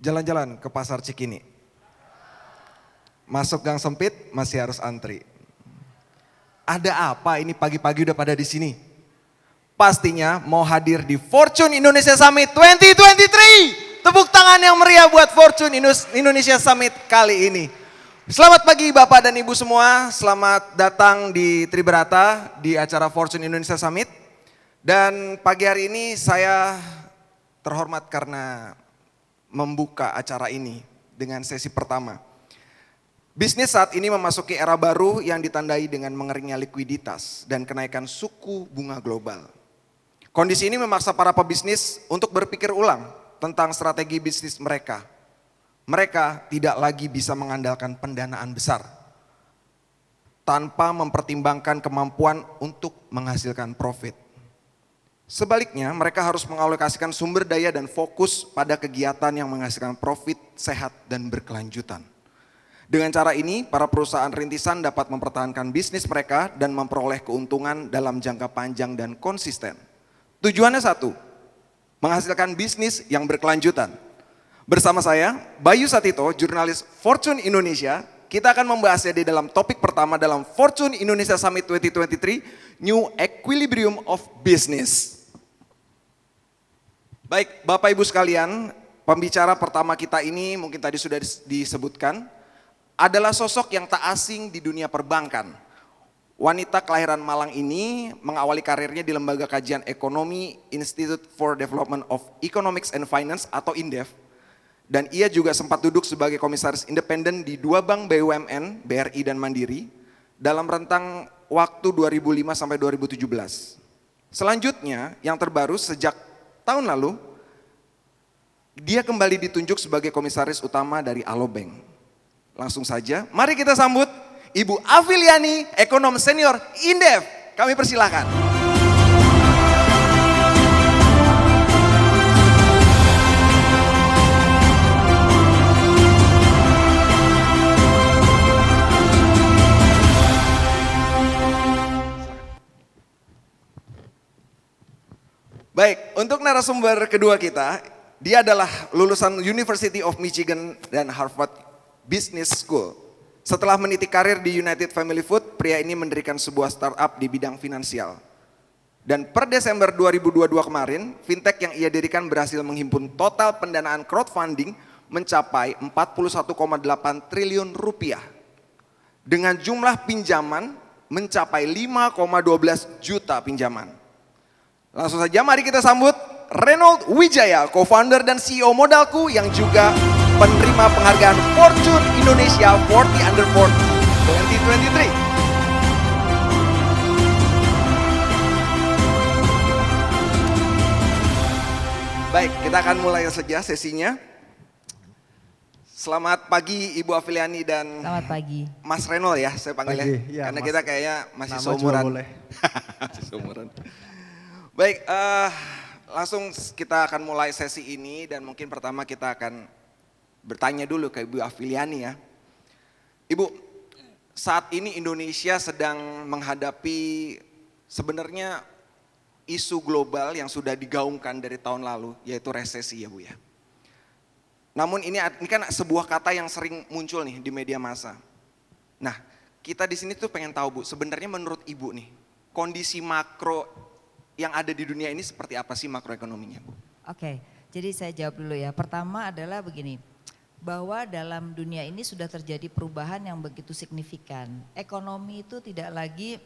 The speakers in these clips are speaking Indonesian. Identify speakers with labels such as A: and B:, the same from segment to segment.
A: Jalan-jalan ke pasar Cikini. Masuk gang sempit masih harus antri. Ada apa ini pagi-pagi udah pada di sini? Pastinya mau hadir di Fortune Indonesia Summit 2023. Tepuk tangan yang meriah buat Fortune Indonesia Summit kali ini. Selamat pagi Bapak dan Ibu semua, selamat datang di Tribrata di acara Fortune Indonesia Summit. Dan pagi hari ini saya terhormat karena membuka acara ini dengan sesi pertama. Bisnis saat ini memasuki era baru yang ditandai dengan mengeringnya likuiditas dan kenaikan suku bunga global. Kondisi ini memaksa para pebisnis untuk berpikir ulang tentang strategi bisnis mereka. Mereka tidak lagi bisa mengandalkan pendanaan besar tanpa mempertimbangkan kemampuan untuk menghasilkan profit. Sebaliknya, mereka harus mengalokasikan sumber daya dan fokus pada kegiatan yang menghasilkan profit, sehat, dan berkelanjutan. Dengan cara ini, para perusahaan rintisan dapat mempertahankan bisnis mereka dan memperoleh keuntungan dalam jangka panjang dan konsisten. Tujuannya satu, menghasilkan bisnis yang berkelanjutan. Bersama saya, Bayu Satito, jurnalis Fortune Indonesia, kita akan membahasnya di dalam topik pertama dalam Fortune Indonesia Summit 2023, New Equilibrium of Business. Baik, Bapak Ibu sekalian, pembicara pertama kita ini mungkin tadi sudah disebutkan, adalah sosok yang tak asing di dunia perbankan. Wanita kelahiran Malang ini mengawali karirnya di Lembaga Kajian Ekonomi Institute for Development of Economics and Finance atau INDEF. Dan ia juga sempat duduk sebagai komisaris independen di dua bank BUMN, BRI dan Mandiri, dalam rentang waktu 2005 sampai 2017. Selanjutnya, yang terbaru sejak tahun lalu, dia kembali ditunjuk sebagai komisaris utama dari Alobank. Langsung saja, mari kita sambut Ibu Afiliani, ekonom senior INDEF. Kami persilahkan. Baik, untuk narasumber kedua kita, dia adalah lulusan University of Michigan dan Harvard Business School. Setelah meniti karir di United Family Food, pria ini mendirikan sebuah startup di bidang finansial. Dan per Desember 2022 kemarin, fintech yang ia dirikan berhasil menghimpun total pendanaan crowdfunding mencapai 41,8 triliun rupiah. Dengan jumlah pinjaman mencapai 5,12 juta pinjaman. Langsung saja mari kita sambut Reynold Wijaya, co-founder dan CEO Modalku yang juga penerima penghargaan Fortune Indonesia 40 Under 40 2023. Baik, kita akan mulai saja sesinya. Selamat pagi Ibu Afiliani dan
B: Selamat pagi.
A: Mas Reynold ya saya panggilnya.
C: Ya,
A: karena
C: Mas.
A: kita kayaknya masih
C: Nama
A: seumuran.
C: juga boleh.
A: Masih seumuran. Baik, langsung kita akan mulai sesi ini dan mungkin pertama kita akan bertanya dulu ke Ibu Afiliani ya. Ibu, saat ini Indonesia sedang menghadapi sebenarnya isu global yang sudah digaungkan dari tahun lalu, yaitu resesi ya Bu ya. Namun ini kan sebuah kata yang sering muncul nih di media massa. Nah, kita di sini tuh pengen tahu Bu, sebenarnya menurut Ibu nih, kondisi makro yang ada di dunia ini seperti apa sih makroekonominya Bu?
B: Oke, jadi saya jawab dulu ya. Pertama adalah begini, bahwa dalam dunia ini sudah terjadi perubahan yang begitu signifikan. Ekonomi itu tidak lagi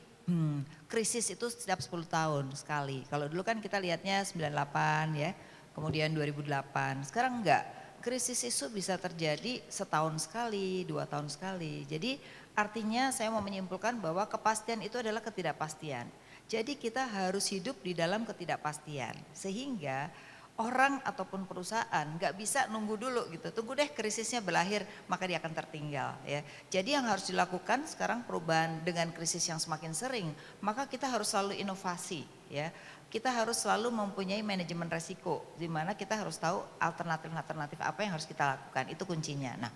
B: krisis itu setiap 10 tahun sekali. Kalau dulu kan kita lihatnya 98 ya, kemudian 2008. Sekarang enggak, krisis itu bisa terjadi setahun sekali, 2 tahun sekali. Jadi artinya saya mau menyimpulkan bahwa kepastian itu adalah ketidakpastian. Jadi kita harus hidup di dalam ketidakpastian sehingga orang ataupun perusahaan nggak bisa nunggu dulu gitu. Tunggu deh krisisnya berakhir maka dia akan tertinggal ya. Jadi yang harus dilakukan sekarang perubahan dengan krisis yang semakin sering, maka kita harus selalu inovasi ya. Kita harus selalu mempunyai manajemen resiko di mana kita harus tahu alternatif apa yang harus kita lakukan. Itu kuncinya. Nah,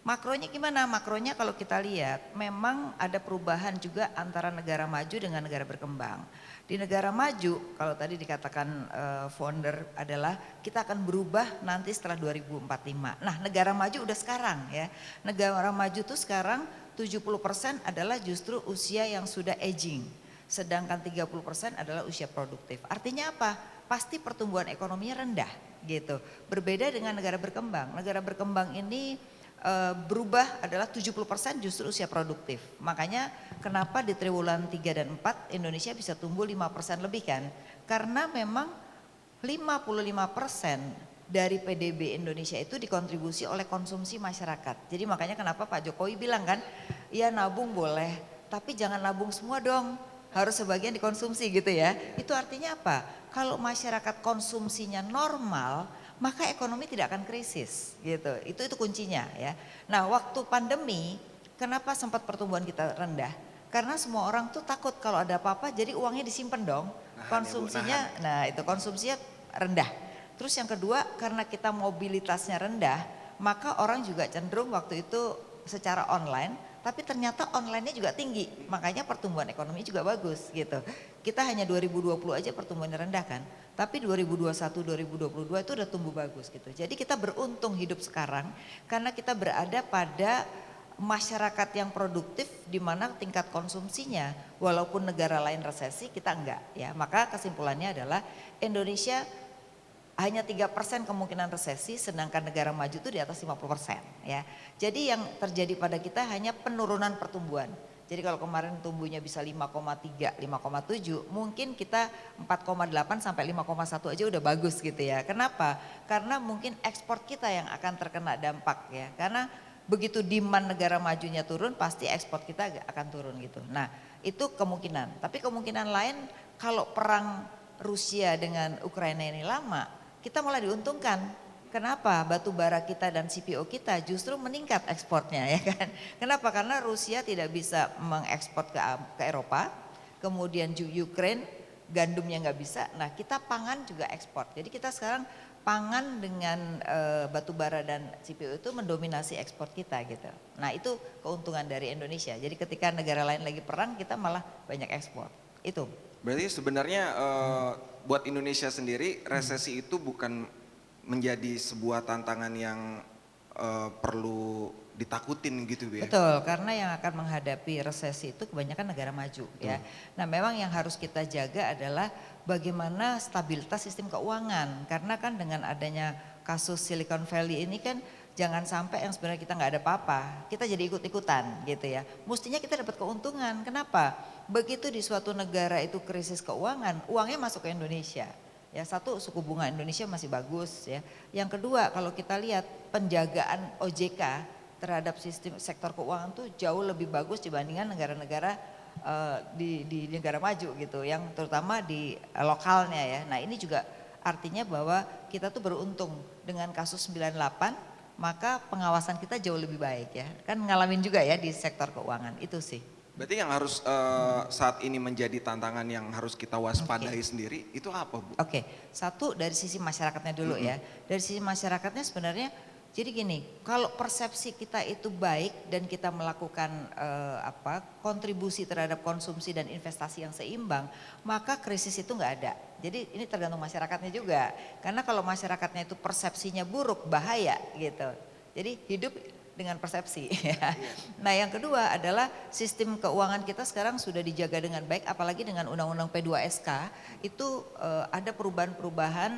B: Makronya gimana? Makronya kalau kita lihat memang ada perubahan juga antara negara maju dengan negara berkembang. Di negara maju kalau tadi dikatakan founder adalah kita akan berubah nanti setelah 2045. Nah negara maju udah sekarang ya. Negara maju tuh sekarang 70% adalah justru usia yang sudah aging. Sedangkan 30% adalah usia produktif. Artinya apa? Pasti pertumbuhan ekonominya rendah gitu. Berbeda dengan negara berkembang. Negara berkembang ini berubah adalah 70% justru usia produktif. Makanya kenapa di triwulan 3 dan 4 Indonesia bisa tumbuh 5% lebih kan? Karena memang 55% dari PDB Indonesia itu dikontribusi oleh konsumsi masyarakat. Jadi makanya kenapa Pak Jokowi bilang kan, ya nabung boleh, tapi jangan nabung semua dong. Harus sebagian dikonsumsi gitu ya. Itu artinya apa? Kalau masyarakat konsumsinya normal, maka ekonomi tidak akan krisis gitu. Itu kuncinya ya. Nah, waktu pandemi kenapa sempat pertumbuhan kita rendah? Karena semua orang tuh takut kalau ada apa-apa jadi uangnya disimpan dong. Konsumsinya itu konsumsinya rendah. Terus yang kedua karena kita mobilitasnya rendah, maka orang juga cenderung waktu itu secara online, tapi ternyata online-nya juga tinggi. Makanya pertumbuhan ekonomi juga bagus gitu. Kita hanya 2020 aja pertumbuhannya rendah kan. Tapi 2021, 2022 itu udah tumbuh bagus gitu. Jadi kita beruntung hidup sekarang karena kita berada pada masyarakat yang produktif di mana tingkat konsumsinya walaupun negara lain resesi kita enggak ya. Maka kesimpulannya adalah Indonesia hanya 3% kemungkinan resesi sedangkan negara maju itu di atas 50% ya. Jadi yang terjadi pada kita hanya penurunan pertumbuhan. Jadi kalau kemarin tumbuhnya bisa 5,3, 5,7 mungkin kita 4,8 sampai 5,1 aja udah bagus gitu ya. Kenapa? Karena mungkin ekspor kita yang akan terkena dampak ya. Karena begitu demand negara majunya turun pasti ekspor kita akan turun gitu. Nah itu kemungkinan. Tapi kemungkinan lain kalau perang Rusia dengan Ukraina ini lama kita malah diuntungkan. Kenapa? Batu bara kita dan CPO kita justru meningkat ekspornya ya kan. Kenapa? Karena Rusia tidak bisa mengekspor ke Eropa, kemudian Ukraine gandumnya nggak bisa. Nah kita pangan juga ekspor. Jadi kita sekarang pangan dengan batu bara dan CPO itu mendominasi ekspor kita gitu. Nah itu keuntungan dari Indonesia. Jadi ketika negara lain lagi perang kita malah banyak ekspor. Itu.
A: Berarti sebenarnya buat Indonesia sendiri resesi itu bukan menjadi sebuah tantangan yang perlu ditakutin gitu ya.
B: Betul, karena yang akan menghadapi resesi itu kebanyakan negara maju ya. Nah memang yang harus kita jaga adalah bagaimana stabilitas sistem keuangan. Karena kan dengan adanya kasus Silicon Valley ini kan jangan sampai yang sebenarnya kita nggak ada apa-apa, kita jadi ikut-ikutan gitu ya. Mestinya kita dapat keuntungan, kenapa? Begitu di suatu negara itu krisis keuangan, uangnya masuk ke Indonesia. Ya satu suku bunga Indonesia masih bagus ya. Yang kedua kalau kita lihat penjagaan OJK terhadap sistem sektor keuangan tuh jauh lebih bagus dibandingkan negara-negara di negara maju gitu. Yang terutama di lokalnya ya. Nah ini juga artinya bahwa kita tuh beruntung dengan kasus 98 maka pengawasan kita jauh lebih baik ya. Kan ngalamin juga ya di sektor keuangan itu sih.
A: Berarti yang harus saat ini menjadi tantangan yang harus kita waspadai sendiri itu apa Bu?
B: Oke, satu dari sisi masyarakatnya dulu ya. Dari sisi masyarakatnya sebenarnya jadi gini, kalau persepsi kita itu baik dan kita melakukan kontribusi terhadap konsumsi dan investasi yang seimbang, maka krisis itu nggak ada. Jadi ini tergantung masyarakatnya juga. Karena kalau masyarakatnya itu persepsinya buruk, bahaya gitu. Jadi hidup dengan persepsi. Ya. Nah yang kedua adalah sistem keuangan kita sekarang sudah dijaga dengan baik, apalagi dengan Undang-Undang P2SK itu ada perubahan-perubahan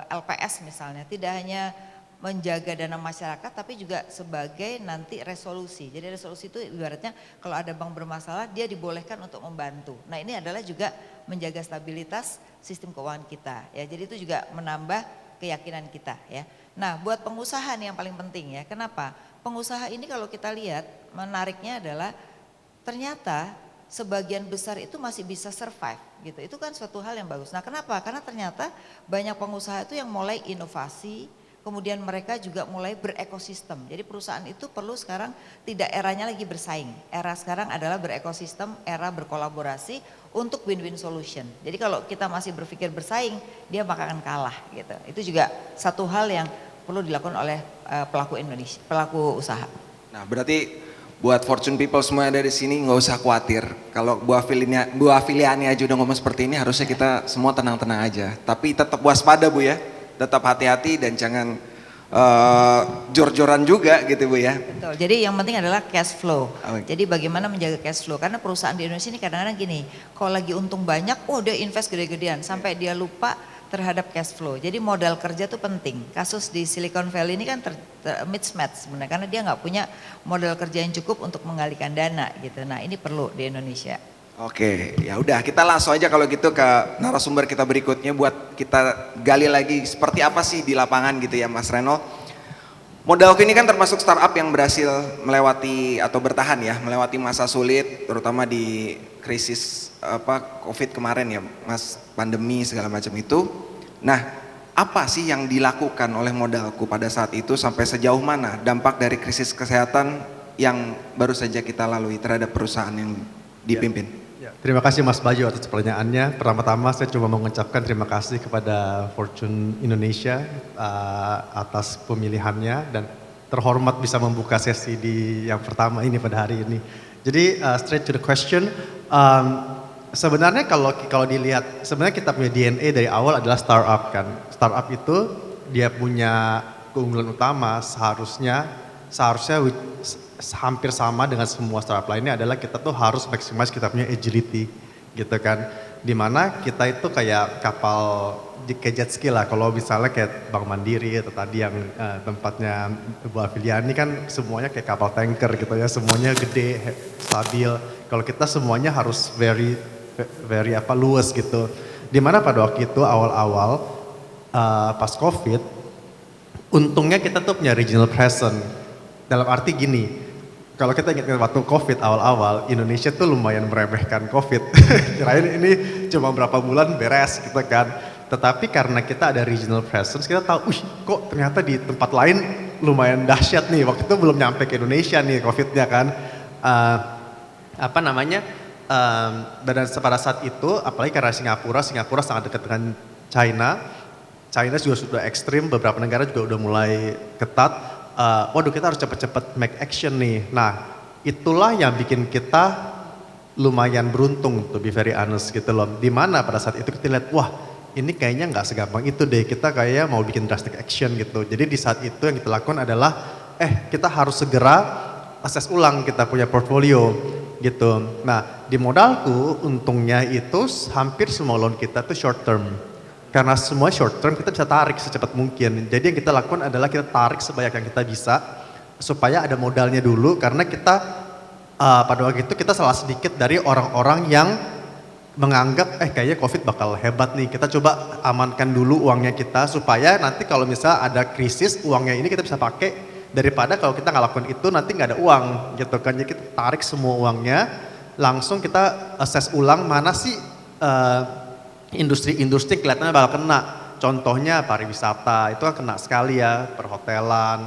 B: LPS misalnya, tidak hanya menjaga dana masyarakat tapi juga sebagai nanti resolusi. Jadi resolusi itu ibaratnya kalau ada bank bermasalah dia dibolehkan untuk membantu. Nah ini adalah juga menjaga stabilitas sistem keuangan kita. Ya jadi itu juga menambah keyakinan kita ya. Nah buat pengusaha nih yang paling penting ya, kenapa? Pengusaha ini kalau kita lihat menariknya adalah ternyata sebagian besar itu masih bisa survive gitu. Itu kan suatu hal yang bagus. Nah kenapa? Karena ternyata banyak pengusaha itu yang mulai inovasi, kemudian mereka juga mulai berekosistem. Jadi perusahaan itu perlu sekarang tidak eranya lagi bersaing. Era sekarang adalah berekosistem, era berkolaborasi untuk win-win solution. Jadi kalau kita masih berpikir bersaing, dia bakalan kalah gitu. Itu juga satu hal yang perlu dilakukan oleh pelaku Indonesia, pelaku usaha.
A: Nah, berarti buat Fortune people semua yang ada di sini nggak usah khawatir. Kalau Bu Afiliani aja udah ngomong seperti ini, harusnya kita semua tenang-tenang aja. Tapi tetap waspada Bu ya, tetap hati-hati dan jangan jor-joran juga gitu Bu ya.
B: Betul. Jadi yang penting adalah cash flow.
A: Oh.
B: Jadi bagaimana menjaga cash flow? Karena perusahaan di Indonesia ini kadang-kadang gini, kalau lagi untung banyak, dia invest gede-gedean sampai dia lupa terhadap cash flow. Jadi modal kerja tuh penting. Kasus di Silicon Valley ini kan mismatch sebenarnya karena dia nggak punya modal kerja yang cukup untuk mengalihkan dana gitu. Nah ini perlu di Indonesia.
A: Oke, ya udah kita langsung aja kalau gitu ke narasumber kita berikutnya buat kita gali lagi seperti apa sih di lapangan gitu ya Mas Reno. Modalku ini kan termasuk startup yang berhasil melewati atau bertahan ya, melewati masa sulit terutama di krisis Covid kemarin ya Mas, pandemi segala macam itu. Nah, apa sih yang dilakukan oleh modalku pada saat itu sampai sejauh mana dampak dari krisis kesehatan yang baru saja kita lalui terhadap perusahaan yang dipimpin?
C: Terima kasih Mas Bayu atas pertanyaannya. Pertama-tama saya cuma mengucapkan terima kasih kepada Fortune Indonesia atas pemilihannya dan terhormat bisa membuka sesi di yang pertama ini pada hari ini. Jadi straight to the question, sebenarnya kalau dilihat sebenarnya kita punya DNA dari awal adalah startup kan. Startup itu dia punya keunggulan utama seharusnya hampir sama dengan semua startup lainnya adalah kita tuh harus maximize kita punya agility gitu kan. Dimana kita itu kayak kapal kayak jet ski lah, kalau misalnya kayak Bank Mandiri atau tadi yang tempatnya Bu Afiliani kan semuanya kayak kapal tanker gitu ya, semuanya gede, stabil. Kalau kita semuanya harus very luas gitu. Dimana pada waktu itu awal-awal pas Covid, untungnya kita tuh punya regional presence. Dalam arti gini, kalau kita ingat waktu Covid awal-awal, Indonesia tuh lumayan meremehkan Covid. Kirain ini cuma berapa bulan beres gitu kan. Tetapi karena kita ada regional presence, kita tahu, kok ternyata di tempat lain lumayan dahsyat nih. Waktu itu belum nyampe ke Indonesia nih Covid-nya kan. Dan pada saat itu, apalagi karena Singapura sangat dekat dengan China. China juga sudah ekstrim, beberapa negara juga udah mulai ketat. Waduh kita harus cepat-cepat make action nih. Nah itulah yang bikin kita lumayan beruntung to be very honest gitu loh. Dimana pada saat itu kita lihat wah ini kayaknya nggak segampang itu deh, kita kayak mau bikin drastic action gitu. Jadi di saat itu yang kita lakukan adalah kita harus segera assess ulang kita punya portfolio gitu. Nah di modalku untungnya itu hampir semua loan kita tuh short term. Karena semua short term kita bisa tarik secepat mungkin. Jadi yang kita lakukan adalah kita tarik sebanyak yang kita bisa supaya ada modalnya dulu. Karena kita pada waktu itu kita salah sedikit dari orang-orang yang menganggap kayaknya Covid bakal hebat nih. Kita coba amankan dulu uangnya kita supaya nanti kalau misalnya ada krisis uangnya ini kita bisa pakai daripada kalau kita nggak lakukan itu nanti nggak ada uang gitu kan. Jadi kita tarik semua uangnya langsung kita assess ulang mana sih industri-industri kelihatannya bakal kena. Contohnya pariwisata, itu kan kena sekali ya, perhotelan.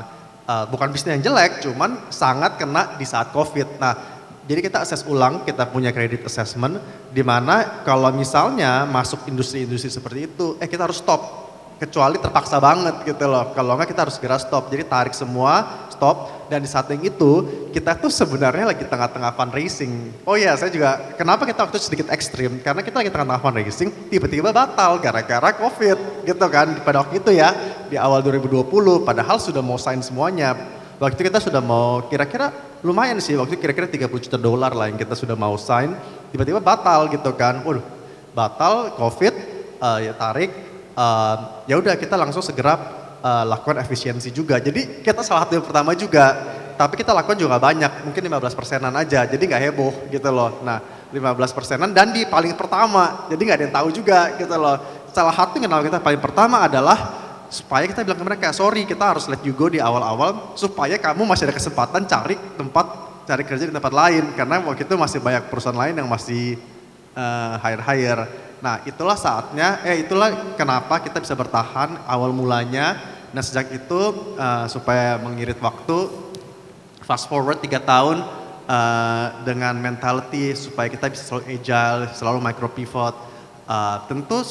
C: Bukan bisnis yang jelek, cuman sangat kena di saat Covid. Nah, jadi kita assess ulang, kita punya credit assessment, di mana kalau misalnya masuk industri-industri seperti itu, kita harus stop. Kecuali terpaksa banget gitu loh, kalau enggak kita harus segera stop. Jadi tarik semua, stop, dan di saat yang itu kita tuh sebenarnya lagi tengah-tengah fundraising. Oh iya, saya juga, kenapa kita waktu itu sedikit ekstrim? Karena kita lagi tengah-tengah fundraising, tiba-tiba batal gara-gara Covid gitu kan. Pada waktu itu ya, di awal 2020, padahal sudah mau sign semuanya. Waktu itu kita sudah mau kira-kira lumayan sih, waktu itu kira-kira $30 juta lah yang kita sudah mau sign, tiba-tiba batal gitu kan. Waduh, batal, Covid, ya tarik. Ya udah kita langsung segera lakukan efisiensi juga. Jadi kita salah satu yang pertama juga, tapi kita lakukan juga banyak, mungkin 15%-an aja, jadi nggak heboh gitu loh. Nah 15%-an dan di paling pertama, jadi nggak ada yang tahu juga gitu loh. Salah satu yang kenal kita paling pertama adalah supaya kita bilang ke mereka, sorry kita harus let you go di awal-awal supaya kamu masih ada kesempatan cari kerja di tempat lain, karena waktu itu masih banyak perusahaan lain yang masih hire. Nah itulah saatnya, itulah kenapa kita bisa bertahan awal mulanya. Nah sejak itu supaya mengirit waktu, fast forward 3 tahun dengan mentality supaya kita bisa selalu agile, selalu micro pivot. Tentu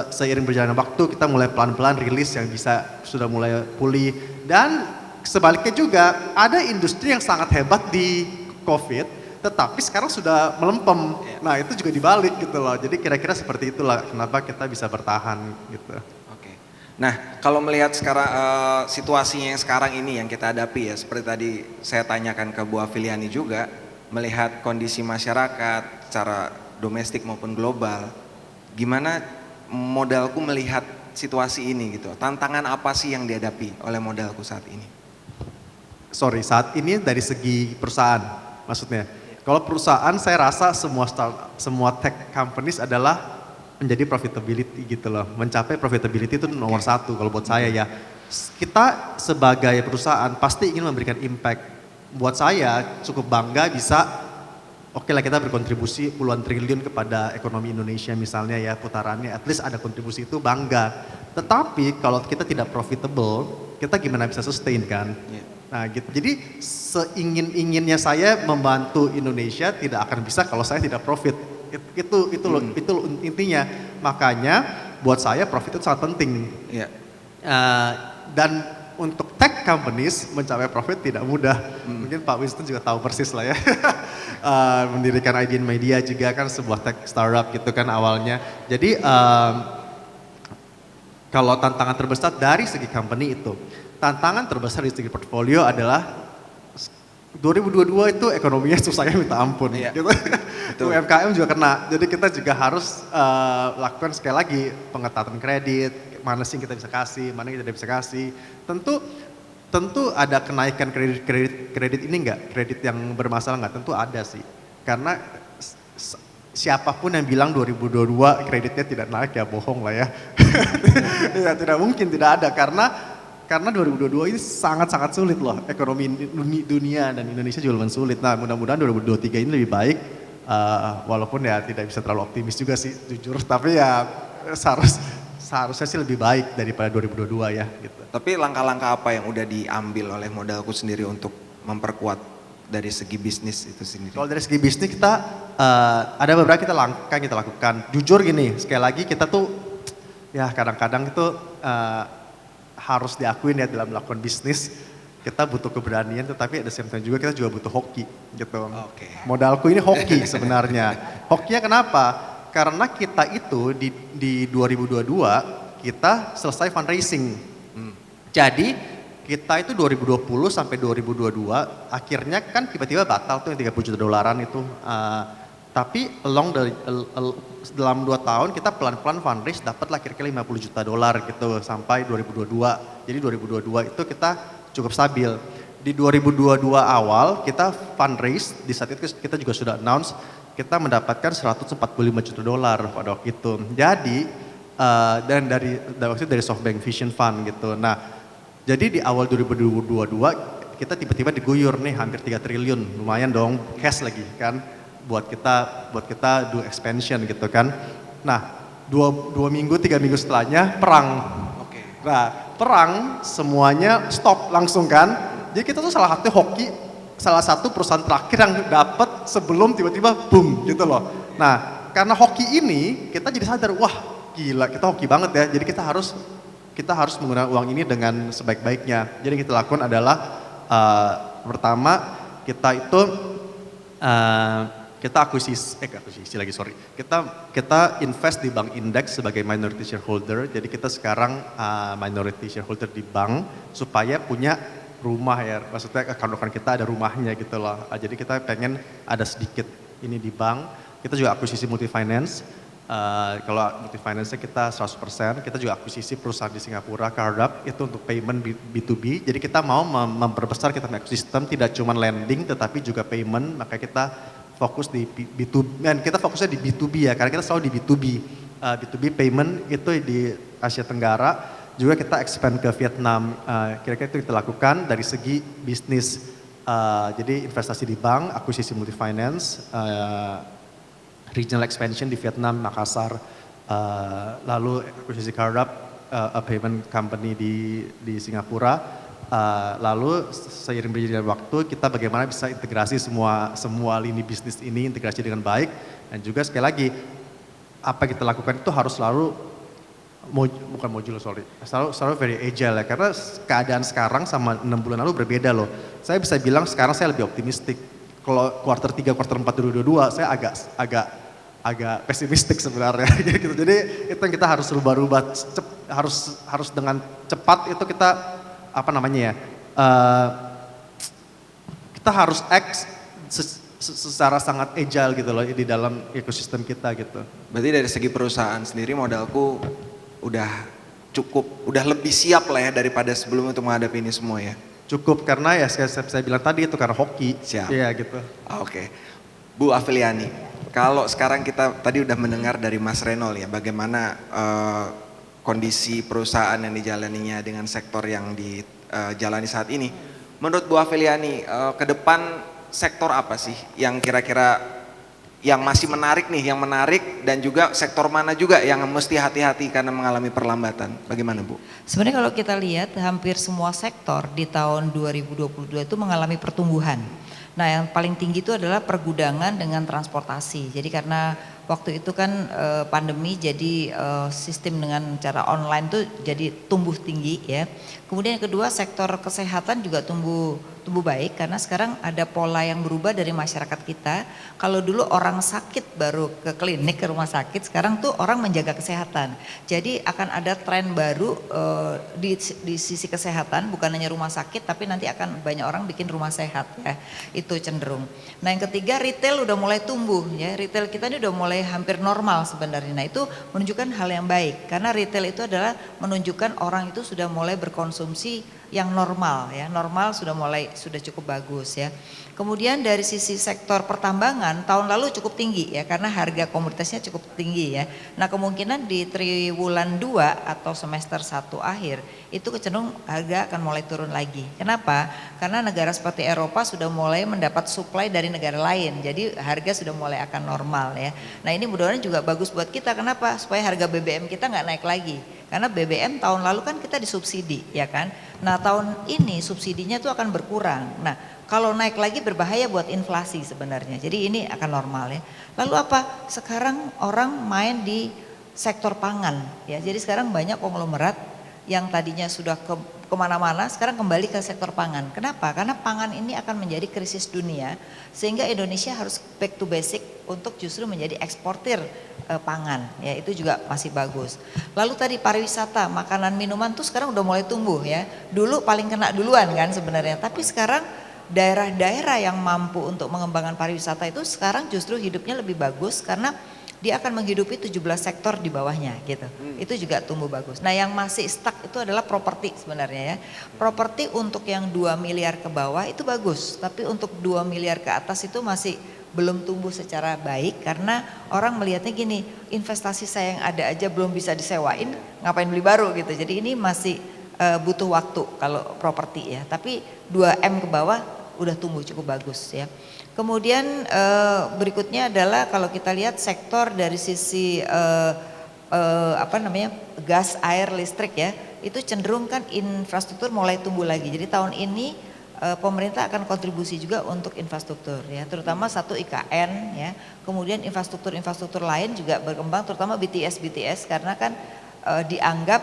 C: seiring berjalannya waktu kita mulai pelan-pelan rilis yang bisa sudah mulai pulih. Dan sebaliknya juga ada industri yang sangat hebat di COVID, tetapi sekarang sudah melempem. Nah itu juga dibalik gitu loh. Jadi kira-kira seperti itulah kenapa kita bisa bertahan gitu.
A: Oke. Nah, kalau melihat sekarang situasinya yang sekarang ini yang kita hadapi ya, seperti tadi saya tanyakan ke Bu Afiliani juga, melihat kondisi masyarakat secara domestik maupun global, gimana modalku melihat situasi ini gitu? Tantangan apa sih yang dihadapi oleh modalku saat ini?
C: Sorry, saat ini dari segi perusahaan maksudnya. Kalau perusahaan saya rasa semua tech companies adalah menjadi profitability gitu loh. Mencapai profitability itu nomor satu kalau buat saya ya. Kita sebagai perusahaan pasti ingin memberikan impact. Buat saya cukup bangga bisa oke lah kita berkontribusi puluhan triliun kepada ekonomi Indonesia misalnya ya putarannya. At least ada kontribusi itu bangga. Tetapi kalau kita tidak profitable, kita gimana bisa sustain kan?
A: Yeah.
C: Nah gitu. Jadi seingin-inginnya saya membantu Indonesia tidak akan bisa kalau saya tidak profit. Itu intinya. Makanya buat saya profit itu sangat penting.
A: Yeah.
C: Dan untuk tech companies mencapai profit tidak mudah. Mungkin Pak Winston juga tahu persis lah ya. Mendirikan IBM Media juga kan sebuah tech startup gitu kan awalnya. Jadi kalau tantangan terbesar dari segi company itu. Tantangan terbesar di segi portfolio adalah 2022 itu ekonominya susahnya minta ampun.
A: Iya.
C: Gitu. UMKM juga kena. Jadi kita juga harus lakukan sekali lagi pengetatan kredit, mana sih yang kita bisa kasih, mana yang kita tidak bisa kasih. Tentu ada kenaikan kredit ini enggak? Kredit yang bermasalah enggak? Tentu ada sih. Karena siapapun yang bilang 2022 kreditnya tidak naik ya bohong lah ya. Ya tidak mungkin tidak ada karena 2022 ini sangat-sangat sulit loh ekonomi dunia dan Indonesia juga lumayan sulit. Nah mudah-mudahan 2023 ini lebih baik walaupun ya tidak bisa terlalu optimis juga sih jujur. Tapi ya seharusnya sih lebih baik daripada 2022 ya gitu.
A: Tapi langkah-langkah apa yang udah diambil oleh modalku sendiri untuk memperkuat dari segi bisnis itu sendiri?
C: Kalau dari segi bisnis kita ada beberapa langkah yang kita lakukan. Jujur gini sekali lagi kita tuh ya kadang-kadang itu harus diakuin ya dalam melakukan bisnis kita butuh keberanian tetapi ada same time juga kita juga butuh hoki gitu.
A: Oke.
C: Modalku ini hoki sebenarnya. Hokinya kenapa? Karena kita itu di 2022 kita selesai fundraising. Jadi kita itu 2020 sampai 2022 akhirnya kan tiba-tiba batal tuh yang 30 juta dolaran itu. Tapi dalam 2 tahun kita pelan-pelan fundraise dapatlah kira-kira 50 juta dolar gitu sampai 2022. Jadi 2022 itu kita cukup stabil. Di 2022 awal kita fundraise, di saat itu kita juga sudah announce kita mendapatkan 145 juta dolar pada waktu itu. Jadi dan waktu itu dari SoftBank Vision Fund gitu. Nah, jadi di awal 2022 kita tiba-tiba diguyur nih hampir 3 triliun, lumayan dong cash lagi kan. Buat kita do expansion gitu kan. Nah, 2 minggu, 3 minggu setelahnya perang.
A: Oke.
C: Nah, perang semuanya stop langsung kan. Jadi kita tuh salah satu perusahaan terakhir yang dapat sebelum tiba-tiba boom gitu loh. Nah, karena hoki ini kita jadi sadar, wah gila kita hoki banget ya. Jadi kita harus menggunakan uang ini dengan sebaik-baiknya. Jadi yang kita lakukan adalah pertama kita itu kita kita invest di bank indeks sebagai minority shareholder. Jadi kita sekarang minority shareholder di bank supaya punya rumah ya. Maksudnya account kita ada rumahnya gitu loh. Jadi kita pengen ada sedikit ini di bank. Kita juga akuisisi multi-finance. Kalau multi-finance kita 100%. Kita juga akuisisi perusahaan di Singapura, Cardap. Itu untuk payment B2B. Jadi kita mau memperbesar kita punya ekosistem. Tidak cuma lending tetapi juga payment. Maka kita fokus di B2B, dan kita fokusnya di B2B ya, karena kita selalu di B2B. B2B payment itu di Asia Tenggara, juga kita expand ke Vietnam, kira-kira itu kita lakukan dari segi bisnis. Jadi investasi di bank, akuisisi multi-finance, regional expansion di Vietnam, Makassar, lalu akuisisi Cardap, a payment company di Singapura. Lalu seiring berjalannya waktu kita bagaimana bisa integrasi semua lini bisnis ini integrasi dengan baik, dan juga sekali lagi apa yang kita lakukan itu harus selalu bukan modular, sorry. Selalu very agile ya, karena keadaan sekarang sama 6 bulan lalu berbeda loh. Saya bisa bilang sekarang saya lebih optimistik. Kalau kuartal 3, kuartal 4 2022 saya agak pesimistik sebenarnya gitu. Jadi itu yang kita harus rubah-rubah, harus dengan cepat itu kita kita harus act secara sangat agile gitu loh di dalam ekosistem kita gitu.
A: Berarti dari segi perusahaan sendiri modalku udah cukup, udah lebih siap lah ya daripada sebelum untuk menghadapi ini semua ya.
C: Cukup karena ya saya bilang tadi itu karena hoki.
A: Siap.
C: Iya gitu.
A: Oke. Bu Afiliani, kalau sekarang kita tadi udah mendengar dari Mas Renol ya bagaimana kondisi perusahaan yang dijalaninya dengan sektor yang dijalani saat ini. Menurut Bu Afiliani, ke depan sektor apa sih yang kira-kira yang masih menarik nih, yang menarik dan juga sektor mana juga yang mesti hati-hati karena mengalami perlambatan? Bagaimana Bu?
B: Sebenarnya kalau kita lihat hampir semua sektor di tahun 2022 itu mengalami pertumbuhan. Nah yang paling tinggi itu adalah pergudangan dengan transportasi. Jadi karena waktu itu kan pandemi jadi sistem dengan cara online tuh jadi tumbuh tinggi ya. Kemudian yang kedua sektor kesehatan juga tumbuh baik karena sekarang ada pola yang berubah dari masyarakat kita. Kalau dulu orang sakit baru ke klinik, ke rumah sakit, sekarang tuh orang menjaga kesehatan. Jadi akan ada tren baru di sisi kesehatan, bukan hanya rumah sakit tapi nanti akan banyak orang bikin rumah sehat ya. Itu cenderung. Nah yang ketiga retail udah mulai tumbuh ya. Retail kita ini udah mulai hampir normal sebenarnya. Nah itu menunjukkan hal yang baik karena retail itu adalah menunjukkan orang itu sudah mulai berkonsumsi yang normal ya, normal sudah cukup bagus ya. Kemudian dari sisi sektor pertambangan tahun lalu cukup tinggi ya karena harga komoditasnya cukup tinggi ya. Nah kemungkinan di triwulan 2 atau semester 1 akhir itu kecenderung harga akan mulai turun lagi. Kenapa? Karena negara seperti Eropa sudah mulai mendapat supply dari negara lain. Jadi harga sudah mulai akan normal ya. Nah ini mudah-mudahan juga bagus buat kita. Kenapa? Supaya harga BBM kita nggak naik lagi. Karena BBM tahun lalu kan kita disubsidi ya kan. Nah tahun ini subsidinya tuh akan berkurang. Nah kalau naik lagi berbahaya buat inflasi sebenarnya. Jadi ini akan normal ya. Lalu apa? Sekarang orang main di sektor pangan ya. Jadi sekarang banyak konglomerat yang tadinya sudah kemana-mana sekarang kembali ke sektor pangan. Kenapa? Karena pangan ini akan menjadi krisis dunia sehingga Indonesia harus back to basic untuk justru menjadi eksportir pangan ya, itu juga masih bagus. Lalu tadi pariwisata, makanan minuman tuh sekarang udah mulai tumbuh ya. Dulu paling kena duluan kan sebenarnya, tapi sekarang daerah-daerah yang mampu untuk mengembangkan pariwisata itu sekarang justru hidupnya lebih bagus karena dia akan menghidupi 17 sektor di bawahnya gitu. Itu juga tumbuh bagus. Nah yang masih stuck itu adalah properti sebenarnya ya. Properti untuk yang 2 miliar ke bawah itu bagus, tapi untuk 2 miliar ke atas itu masih belum tumbuh secara baik karena orang melihatnya gini, investasi saya yang ada aja belum bisa disewain, ngapain beli baru gitu. Jadi ini masih butuh waktu kalau properti ya. Tapi 2M ke bawah udah tumbuh cukup bagus ya. Kemudian berikutnya adalah kalau kita lihat sektor dari sisi gas, air, listrik ya, itu cenderung kan infrastruktur mulai tumbuh lagi. Jadi tahun ini pemerintah akan kontribusi juga untuk infrastruktur ya, terutama satu IKN ya, kemudian infrastruktur lain juga berkembang, terutama BTS karena kan dianggap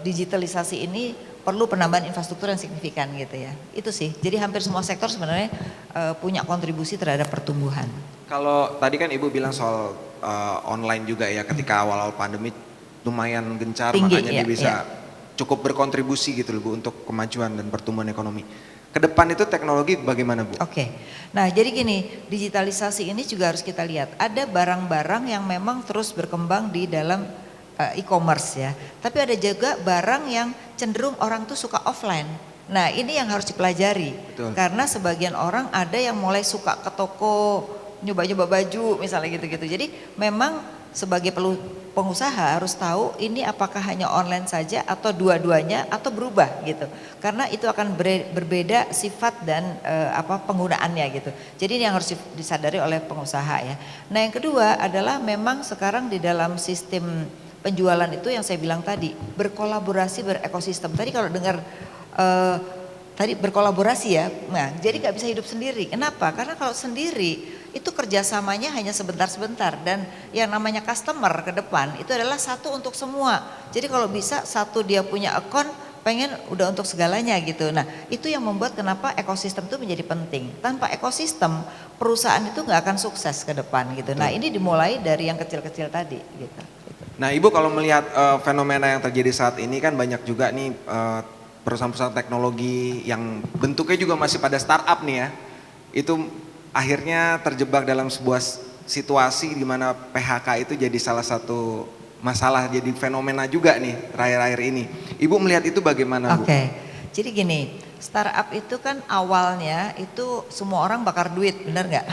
B: digitalisasi ini perlu penambahan infrastruktur yang signifikan gitu ya. Itu sih. Jadi hampir semua sektor sebenarnya punya kontribusi terhadap pertumbuhan.
A: Kalau tadi kan Ibu bilang soal online juga ya, ketika awal-awal pandemi lumayan gencar,
B: tinggi,
A: makanya dia bisa cukup berkontribusi gitu loh Bu untuk kemajuan dan pertumbuhan ekonomi. Ke depan itu teknologi bagaimana Bu?
B: Oke. Nah jadi gini, digitalisasi ini juga harus kita lihat. Ada barang-barang yang memang terus berkembang di dalam e-commerce ya. Tapi ada juga barang yang cenderung orang tuh suka offline. Nah ini yang harus dipelajari.
A: Betul.
B: Karena sebagian orang ada yang mulai suka ke toko, nyoba-nyoba baju misalnya gitu-gitu. Jadi memang sebagai pengusaha harus tahu ini apakah hanya online saja atau dua-duanya atau berubah gitu. Karena itu akan berbeda sifat dan penggunaannya gitu. Jadi ini yang harus disadari oleh pengusaha ya. Nah yang kedua adalah memang sekarang di dalam sistem penjualan itu yang saya bilang tadi berkolaborasi, berekosistem. Tadi kalau dengar tadi berkolaborasi ya, nah jadi nggak bisa hidup sendiri. Kenapa? Karena kalau sendiri itu kerjasamanya hanya sebentar-sebentar dan yang namanya customer ke depan itu adalah satu untuk semua. Jadi kalau bisa satu dia punya account pengen udah untuk segalanya gitu. Nah itu yang membuat kenapa ekosistem itu menjadi penting. Tanpa ekosistem perusahaan itu nggak akan sukses ke depan gitu. Nah ini dimulai dari yang kecil-kecil tadi gitu.
A: Nah Ibu kalau melihat fenomena yang terjadi saat ini kan banyak juga nih perusahaan-perusahaan teknologi yang bentuknya juga masih pada startup nih ya. Itu akhirnya terjebak dalam sebuah situasi di mana PHK itu jadi salah satu masalah, jadi fenomena juga nih terakhir-akhir ini. Ibu melihat itu bagaimana Bu?
B: Oke, jadi gini, startup itu kan awalnya itu semua orang bakar duit, bener nggak?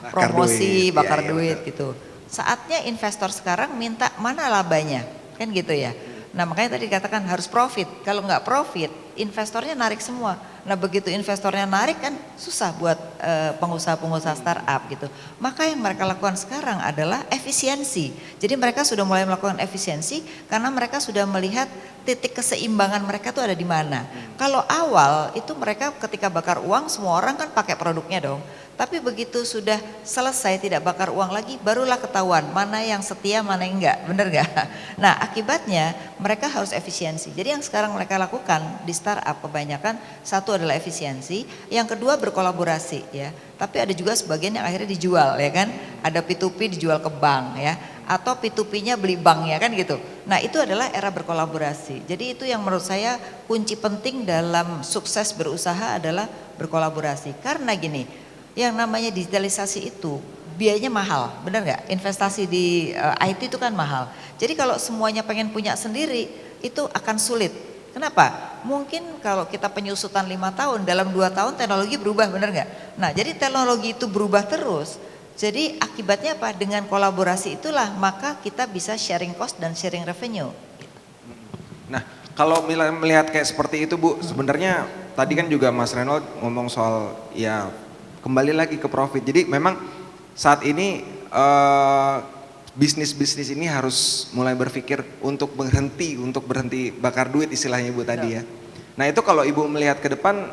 A: Bakar
B: Promosi,
A: duit,
B: bakar
A: iya,
B: duit
A: betul.
B: gitu. Saatnya investor sekarang minta mana labanya, kan gitu ya. Nah makanya tadi dikatakan harus profit, kalau nggak profit investornya narik semua. Nah begitu investornya narik kan susah buat pengusaha-pengusaha startup gitu. Maka yang mereka lakukan sekarang adalah efisiensi. Jadi mereka sudah mulai melakukan efisiensi karena mereka sudah melihat titik keseimbangan mereka tuh ada di mana. Kalau awal itu mereka ketika bakar uang semua orang kan pakai produknya dong. Tapi begitu sudah selesai tidak bakar uang lagi barulah ketahuan mana yang setia mana yang enggak, bener enggak? Nah akibatnya mereka harus efisiensi. Jadi yang sekarang mereka lakukan di startup kebanyakan satu adalah efisiensi, yang kedua berkolaborasi ya. Tapi ada juga sebagian yang akhirnya dijual ya kan, ada P2P dijual ke bank ya, atau P2P-nya beli bank ya kan gitu. Nah itu adalah era berkolaborasi. Jadi itu yang menurut saya kunci penting dalam sukses berusaha adalah berkolaborasi. Karena gini, yang namanya digitalisasi itu biayanya mahal, benar nggak? Investasi di IT itu kan mahal. Jadi kalau semuanya pengen punya sendiri itu akan sulit. Kenapa? Mungkin kalau kita penyusutan 5 tahun, dalam 2 tahun teknologi berubah, benar nggak? Nah jadi teknologi itu berubah terus. Jadi akibatnya apa? Dengan kolaborasi itulah maka kita bisa sharing cost dan sharing revenue.
A: Nah kalau melihat kayak seperti itu Bu, sebenarnya tadi kan juga Mas Renold ngomong soal ya kembali lagi ke profit. Jadi memang saat ini bisnis-bisnis ini harus mulai berpikir untuk berhenti bakar duit istilahnya Ibu tadi ya. Nah itu kalau Ibu melihat ke depan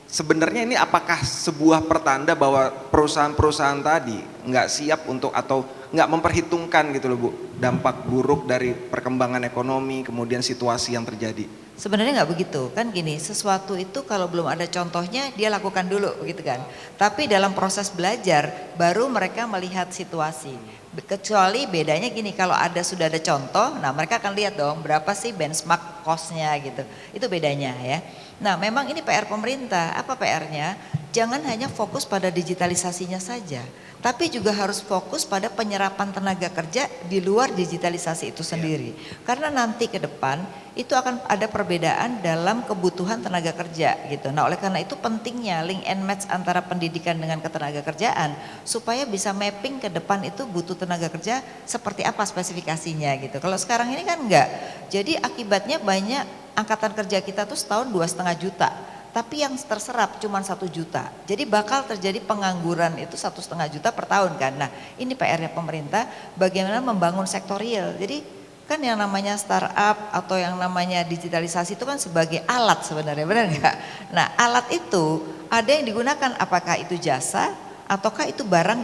A: sebenarnya ini apakah sebuah pertanda bahwa perusahaan-perusahaan tadi nggak siap untuk atau nggak memperhitungkan gitu loh Bu dampak buruk dari perkembangan ekonomi kemudian situasi yang terjadi?
B: Sebenarnya nggak begitu, kan gini, sesuatu itu kalau belum ada contohnya dia lakukan dulu gitu kan. Tapi dalam proses belajar baru mereka melihat situasi. Kecuali bedanya gini, kalau sudah ada contoh, nah mereka akan lihat dong berapa sih benchmark cost-nya gitu. Itu bedanya ya. Nah memang ini PR pemerintah, apa PR-nya? Jangan hanya fokus pada digitalisasinya saja, tapi juga harus fokus pada penyerapan tenaga kerja di luar digitalisasi itu sendiri. Karena nanti ke depan itu akan ada perbedaan dalam kebutuhan tenaga kerja gitu. Nah oleh karena itu pentingnya link and match antara pendidikan dengan ketenaga kerjaan supaya bisa mapping ke depan itu butuh tenaga kerja seperti apa spesifikasinya gitu. Kalau sekarang ini kan enggak. Jadi akibatnya banyak angkatan kerja kita tuh setahun 2,5 juta. Tapi yang terserap cuma 1 juta. Jadi bakal terjadi pengangguran itu 1,5 juta per tahun kan. Nah ini PR-nya pemerintah bagaimana membangun sektor real. Jadi kan yang namanya startup atau yang namanya digitalisasi itu kan sebagai alat sebenarnya, benar nggak? Nah alat itu ada yang digunakan apakah itu jasa ataukah itu barang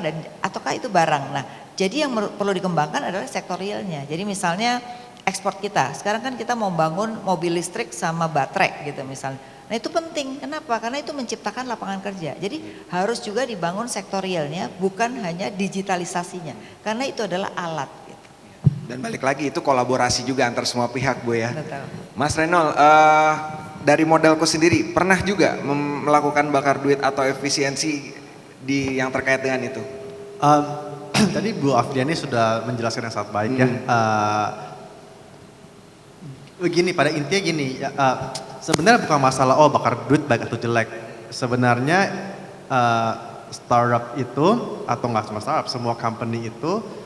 B: Nah jadi yang perlu dikembangkan adalah sektor realnya. Jadi misalnya ekspor kita, sekarang kan kita mau bangun mobil listrik sama baterai gitu misalnya. Nah itu penting, kenapa? Karena itu menciptakan lapangan kerja. Jadi harus juga dibangun sektorialnya, bukan hanya digitalisasinya. Karena itu adalah alat. Gitu.
A: Dan balik lagi itu kolaborasi juga antar semua pihak Bu ya.
B: Betul.
A: Mas Renold, dari modalku sendiri pernah juga melakukan bakar duit atau efisiensi yang terkait dengan itu?
C: Tadi Bu Afriani sudah menjelaskan yang sangat baik ya. Begini, pada intinya gini, sebenarnya bukan masalah bakar duit baik atau jelek. Sebenarnya startup itu atau nggak cuma startup, semua company itu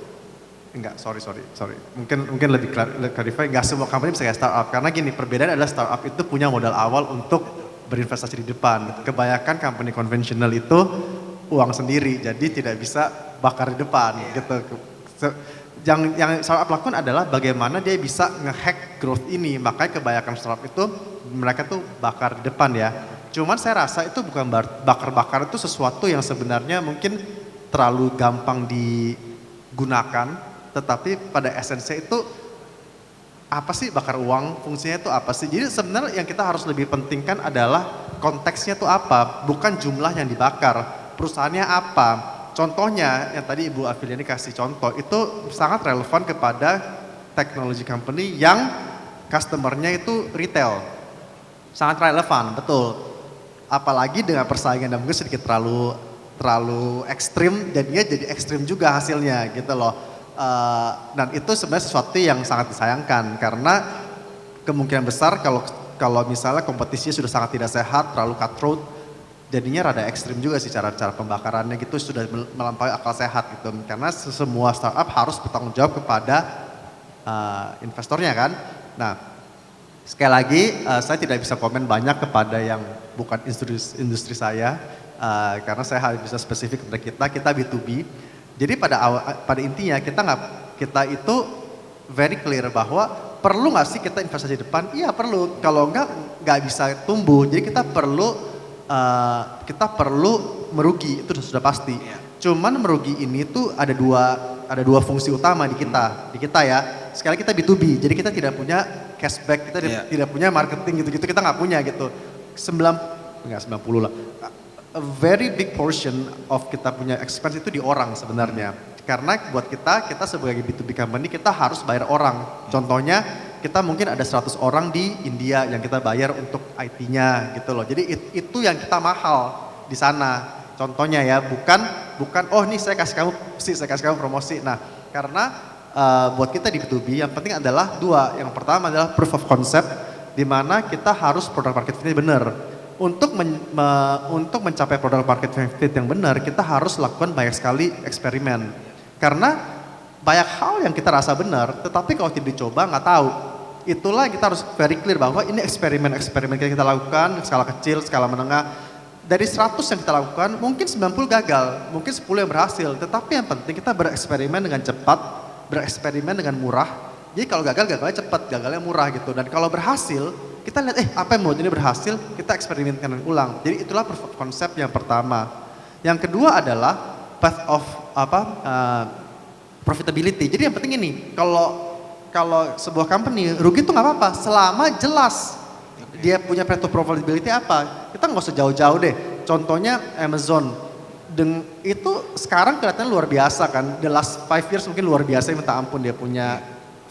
C: sorry. Mungkin lebih clarify, nggak semua company bisa kayak startup. Karena gini, perbedaan adalah startup itu punya modal awal untuk berinvestasi di depan. Kebanyakan company konvensional itu uang sendiri, jadi tidak bisa bakar di depan gitu. Yang startup lakukan adalah bagaimana dia bisa ngehack growth ini. Makanya kebanyakan startup itu mereka tuh bakar di depan ya. Cuman saya rasa itu bukan bakar-bakar, itu sesuatu yang sebenarnya mungkin terlalu gampang digunakan, tetapi pada esensinya itu apa sih bakar uang, fungsinya itu apa sih? Jadi sebenarnya yang kita harus lebih pentingkan adalah konteksnya itu apa, bukan jumlah yang dibakar, perusahaannya apa. Contohnya yang tadi Ibu Afiliani kasih contoh, itu sangat relevan kepada technology company yang customernya itu retail. Sangat relevan, betul. Apalagi dengan persaingan yang mungkin sedikit terlalu ekstrim, jadinya jadi ekstrim juga hasilnya gitu loh. Dan itu sebenarnya sesuatu yang sangat disayangkan karena kemungkinan besar kalau misalnya kompetisinya sudah sangat tidak sehat, terlalu cutthroat, jadinya rada ekstrim juga sih cara pembakarannya gitu, sudah melampaui akal sehat gitu. Karena semua startup harus bertanggung jawab kepada investornya kan. Nah, sekali lagi saya tidak bisa komen banyak kepada yang bukan industri saya karena saya harus bisa spesifik kepada kita B2B. Jadi pada intinya kita itu very clear bahwa perlu nggak sih kita investasi di depan? Iya perlu. Kalau nggak bisa tumbuh. Jadi kita perlu merugi, itu sudah pasti. Cuman merugi ini tuh ada dua fungsi utama di kita ya. Sekali kita B2B, jadi kita tidak punya cashback, kita tidak punya marketing gitu-gitu, kita nggak punya gitu. 90 lah. A very big portion of kita punya expense itu di orang sebenarnya. Karena buat kita sebagai B2B company kita harus bayar orang. Contohnya kita mungkin ada 100 orang di India yang kita bayar untuk IT-nya gitu loh. Jadi itu yang kita mahal di sana. Contohnya ya, bukan oh nih saya kasih kamu promosi. Nah, karena buat kita di B2B yang penting adalah dua. Yang pertama adalah proof of concept di mana kita harus product market fit benar. Untuk mencapai product market fit yang benar, kita harus lakukan banyak sekali eksperimen. Karena banyak hal yang kita rasa benar, tetapi kalau tidak dicoba nggak tahu. Itulah kita harus very clear bahwa ini eksperimen yang kita lakukan, skala kecil, skala menengah. Dari 100 yang kita lakukan, mungkin 90 gagal, mungkin 10 yang berhasil. Tetapi yang penting kita bereksperimen dengan cepat, bereksperimen dengan murah. Jadi kalau gagalnya cepat, gagalnya murah gitu. Dan kalau berhasil, kita lihat apa yang mau ini berhasil, kita eksperimenkan ulang. Jadi itulah proof of concept yang pertama. Yang kedua adalah path of profitability. Jadi yang penting ini, kalau sebuah company rugi itu nggak apa-apa, selama jelas dia punya path of profitability apa. Kita nggak usah jauh-jauh deh. Contohnya Amazon, itu sekarang kelihatannya luar biasa kan. The last 5 years mungkin luar biasa, minta ampun dia punya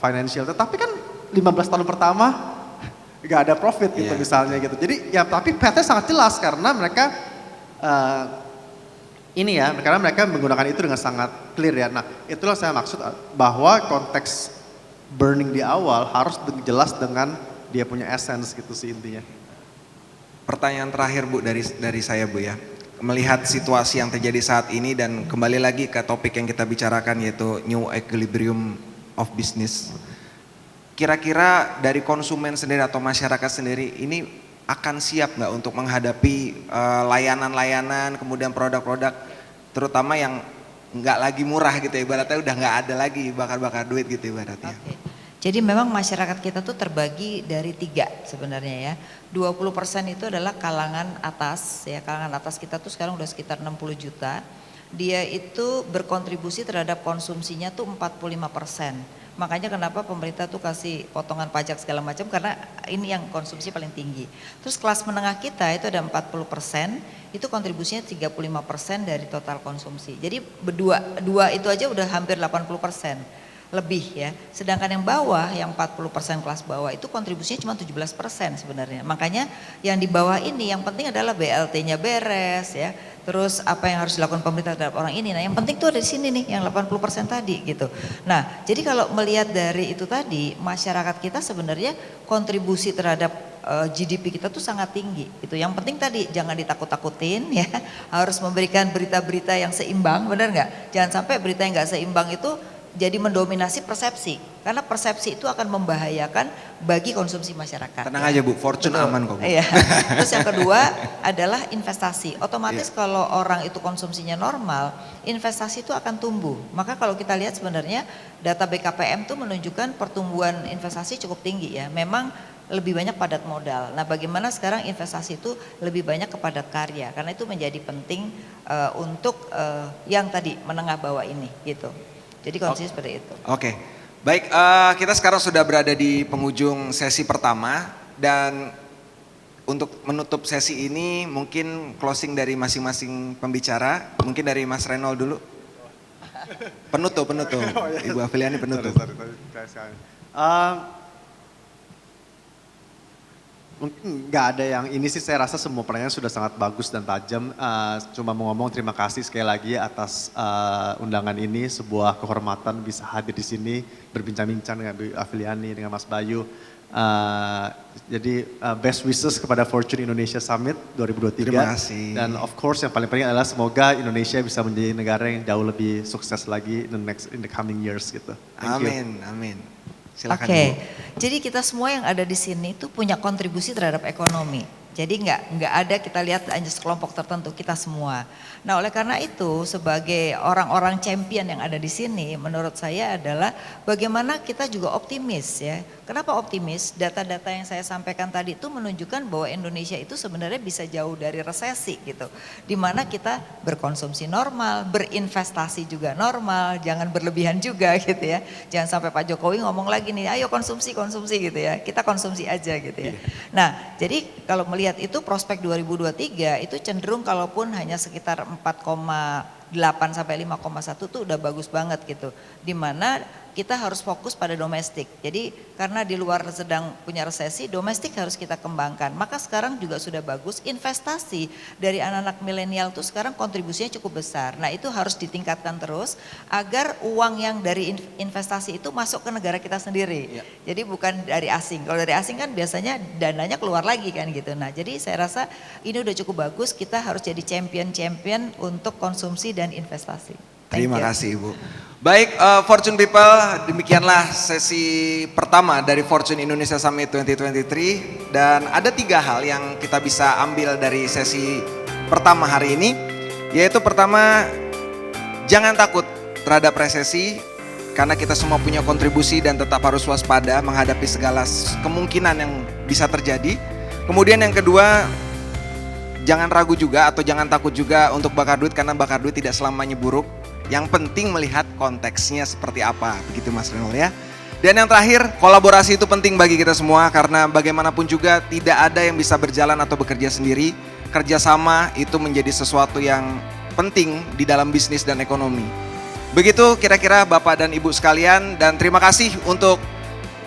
C: financial. Tetapi kan 15 tahun pertama gak ada profit gitu misalnya gitu. Jadi ya tapi path-nya sangat jelas karena mereka karena mereka menggunakan itu dengan sangat clear ya. Nah itulah saya maksud bahwa konteks burning di awal harus jelas dengan dia punya essence gitu sih intinya.
A: Pertanyaan terakhir Bu dari saya Bu ya. Melihat situasi yang terjadi saat ini dan kembali lagi ke topik yang kita bicarakan yaitu new equilibrium of business. Kira-kira dari konsumen sendiri atau masyarakat sendiri ini akan siap nggak untuk menghadapi layanan-layanan kemudian produk-produk terutama yang nggak lagi murah gitu ya, ibaratnya udah nggak ada lagi bakar-bakar duit gitu ibaratnya.
B: Okay. Jadi memang masyarakat kita tuh terbagi dari 3 sebenarnya ya. 20% itu adalah kalangan atas ya, kalangan atas kita tuh sekarang udah sekitar 60 juta. Dia itu berkontribusi terhadap konsumsinya tuh 45%. Makanya kenapa pemerintah tuh kasih potongan pajak segala macam karena ini yang konsumsi paling tinggi. Terus kelas menengah kita itu ada 40%, itu kontribusinya 35% dari total konsumsi. Jadi dua itu aja udah hampir 80%. Lebih ya. Sedangkan yang bawah, yang 40% kelas bawah itu kontribusinya cuma 17% sebenarnya. Makanya yang di bawah ini yang penting adalah BLT-nya beres ya. Terus apa yang harus dilakukan pemerintah terhadap orang ini. Nah yang penting tuh ada di sini nih yang 80% tadi gitu. Nah jadi kalau melihat dari itu tadi masyarakat kita sebenarnya kontribusi terhadap GDP kita tuh sangat tinggi gitu. Yang penting tadi jangan ditakut-takutin ya. Harus memberikan berita-berita yang seimbang, benar nggak? Jangan sampai berita yang nggak seimbang itu jadi mendominasi persepsi. Karena persepsi itu akan membahayakan bagi konsumsi masyarakat.
A: Tenang aja Bu, Fortune aman kok Bu.
B: Iya. Terus yang kedua adalah investasi. Otomatis kalau orang itu konsumsinya normal, investasi itu akan tumbuh. Maka kalau kita lihat sebenarnya data BKPM itu menunjukkan pertumbuhan investasi cukup tinggi ya. Memang lebih banyak padat modal. Nah, bagaimana sekarang investasi itu lebih banyak ke padat karya, karena itu menjadi penting untuk yang tadi menengah bawah ini gitu. Jadi kondisi seperti itu.
A: Oke, baik, kita sekarang sudah berada di penghujung sesi pertama dan untuk menutup sesi ini mungkin closing dari masing-masing pembicara, mungkin dari Mas Renol dulu. Penutup, Ibu Afiliani penutup.
C: Mungkin nggak ada yang ini sih, saya rasa semua pertanyaan sudah sangat bagus dan tajam. Cuma mau ngomong terima kasih sekali lagi atas undangan ini, sebuah kehormatan bisa hadir di sini berbincang-bincang dengan Bu Afiliani, dengan Mas Bayu. Jadi best wishes kepada Fortune Indonesia Summit 2023.
A: Terima kasih.
C: Dan of course yang paling penting adalah semoga Indonesia bisa menjadi negara yang jauh lebih sukses lagi in the coming years gitu. Thank you.
A: Amin. Silakan
B: Oke,
A: Ibu.
B: jadi kita semua yang ada di sini itu punya kontribusi terhadap ekonomi. Jadi nggak ada kita lihat hanya sekelompok tertentu, kita semua. Nah, oleh karena itu sebagai orang-orang champion yang ada di sini, menurut saya adalah bagaimana kita juga optimis ya. Kenapa optimis? Data-data yang saya sampaikan tadi itu menunjukkan bahwa Indonesia itu sebenarnya bisa jauh dari resesi gitu. Dimana kita berkonsumsi normal, berinvestasi juga normal, jangan berlebihan juga gitu ya. Jangan sampai Pak Jokowi ngomong lagi nih, ayo konsumsi gitu ya. Kita konsumsi aja gitu ya. Nah, jadi kalau melihat itu prospek 2023 itu cenderung kalaupun hanya sekitar 4,8 sampai 5,1 tuh udah bagus banget gitu. Dimana kita harus fokus pada domestik. Jadi karena di luar sedang punya resesi, domestik harus kita kembangkan. Maka sekarang juga sudah bagus investasi dari anak-anak milenial tuh sekarang kontribusinya cukup besar. Nah, itu harus ditingkatkan terus agar uang yang dari investasi itu masuk ke negara kita sendiri.
A: Ya.
B: Jadi bukan dari asing. Kalau dari asing kan biasanya dananya keluar lagi kan gitu. Nah, jadi saya rasa ini udah cukup bagus, kita harus jadi champion untuk konsumsi dan investasi.
A: Terima kasih Ibu. Baik, Fortune People, demikianlah sesi pertama dari Fortune Indonesia Summit 2023 dan ada 3 hal yang kita bisa ambil dari sesi pertama hari ini, yaitu pertama, jangan takut terhadap resesi karena kita semua punya kontribusi dan tetap harus waspada menghadapi segala kemungkinan yang bisa terjadi. Kemudian yang kedua, jangan ragu juga atau jangan takut juga untuk bakar duit karena bakar duit tidak selamanya buruk. Yang penting melihat konteksnya seperti apa, begitu Mas Renol ya. Dan yang terakhir, kolaborasi itu penting bagi kita semua karena bagaimanapun juga tidak ada yang bisa berjalan atau bekerja sendiri. Kerjasama itu menjadi sesuatu yang penting di dalam bisnis dan ekonomi. Begitu kira-kira Bapak dan Ibu sekalian, dan terima kasih untuk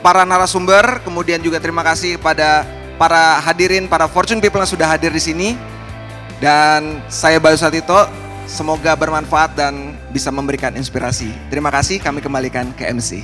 A: para narasumber, kemudian juga terima kasih kepada para hadirin, para Fortune People yang sudah hadir di sini. Dan saya Bayu Satito, semoga bermanfaat dan bisa memberikan inspirasi. Terima kasih, kami kembalikan ke MC.